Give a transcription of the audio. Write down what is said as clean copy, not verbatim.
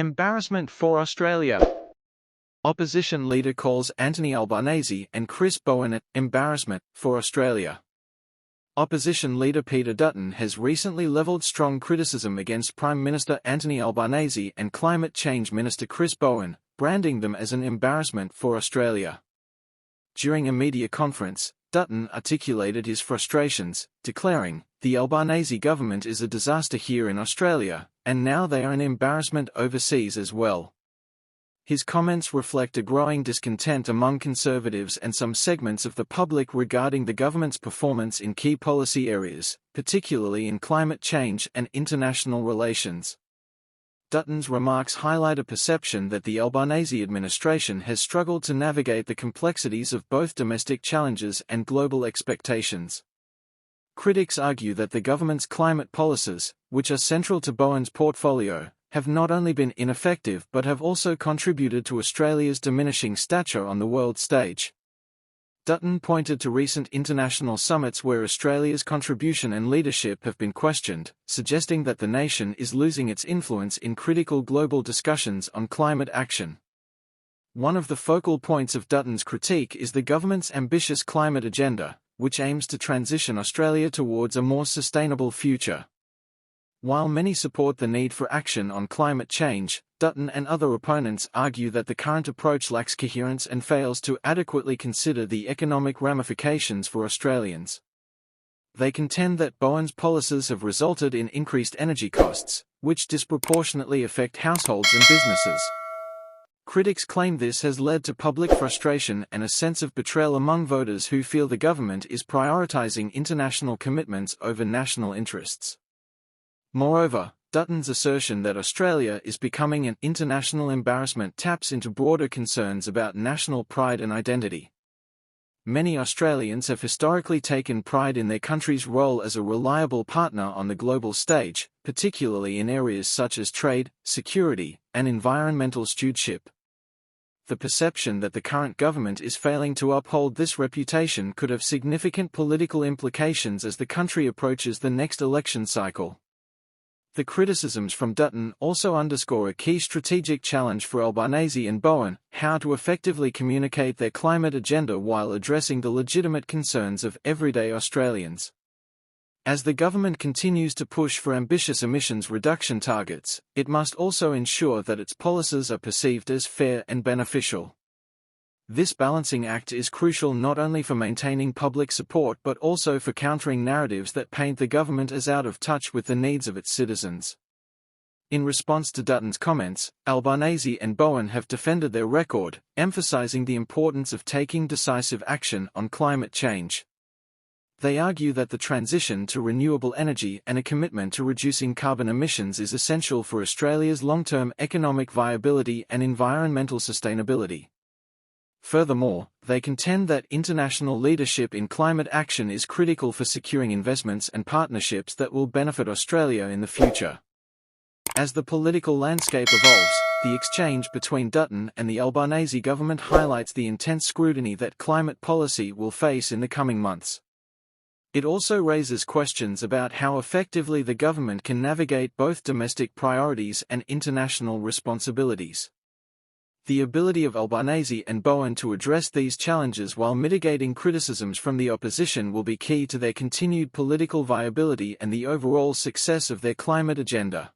Embarrassment for Australia. Opposition leader calls Anthony Albanese and Chris Bowen an embarrassment for Australia. Opposition leader Peter Dutton has recently levelled strong criticism against Prime Minister Anthony Albanese and Climate Change Minister Chris Bowen, branding them as an embarrassment for Australia. During a media conference, Dutton articulated his frustrations, declaring, "The Albanese government is a disaster here in Australia, and now they are an embarrassment overseas as well." His comments reflect a growing discontent among Conservatives and some segments of the public regarding the government's performance in key policy areas, particularly in climate change and international relations. Dutton's remarks highlight a perception that the Albanese administration has struggled to navigate the complexities of both domestic challenges and global expectations. Critics argue that the government's climate policies, which are central to Bowen's portfolio, have not only been ineffective but have also contributed to Australia's diminishing stature on the world stage. Dutton pointed to recent international summits where Australia's contribution and leadership have been questioned, suggesting that the nation is losing its influence in critical global discussions on climate action. One of the focal points of Dutton's critique is the government's ambitious climate agenda, which aims to transition Australia towards a more sustainable future. While many support the need for action on climate change, Dutton and other opponents argue that the current approach lacks coherence and fails to adequately consider the economic ramifications for Australians. They contend that Bowen's policies have resulted in increased energy costs, which disproportionately affect households and businesses. Critics claim this has led to public frustration and a sense of betrayal among voters who feel the government is prioritising international commitments over national interests. Moreover, Dutton's assertion that Australia is becoming an international embarrassment taps into broader concerns about national pride and identity. Many Australians have historically taken pride in their country's role as a reliable partner on the global stage, particularly in areas such as trade, security, and environmental stewardship. The perception that the current government is failing to uphold this reputation could have significant political implications as the country approaches the next election cycle. The criticisms from Dutton also underscore a key strategic challenge for Albanese and Bowen: how to effectively communicate their climate agenda while addressing the legitimate concerns of everyday Australians. As the government continues to push for ambitious emissions reduction targets, it must also ensure that its policies are perceived as fair and beneficial. This balancing act is crucial not only for maintaining public support but also for countering narratives that paint the government as out of touch with the needs of its citizens. In response to Dutton's comments, Albanese and Bowen have defended their record, emphasizing the importance of taking decisive action on climate change. They argue that the transition to renewable energy and a commitment to reducing carbon emissions is essential for Australia's long-term economic viability and environmental sustainability. Furthermore, they contend that international leadership in climate action is critical for securing investments and partnerships that will benefit Australia in the future. As the political landscape evolves, the exchange between Dutton and the Albanese government highlights the intense scrutiny that climate policy will face in the coming months. It also raises questions about how effectively the government can navigate both domestic priorities and international responsibilities. The ability of Albanese and Bowen to address these challenges while mitigating criticisms from the opposition will be key to their continued political viability and the overall success of their climate agenda.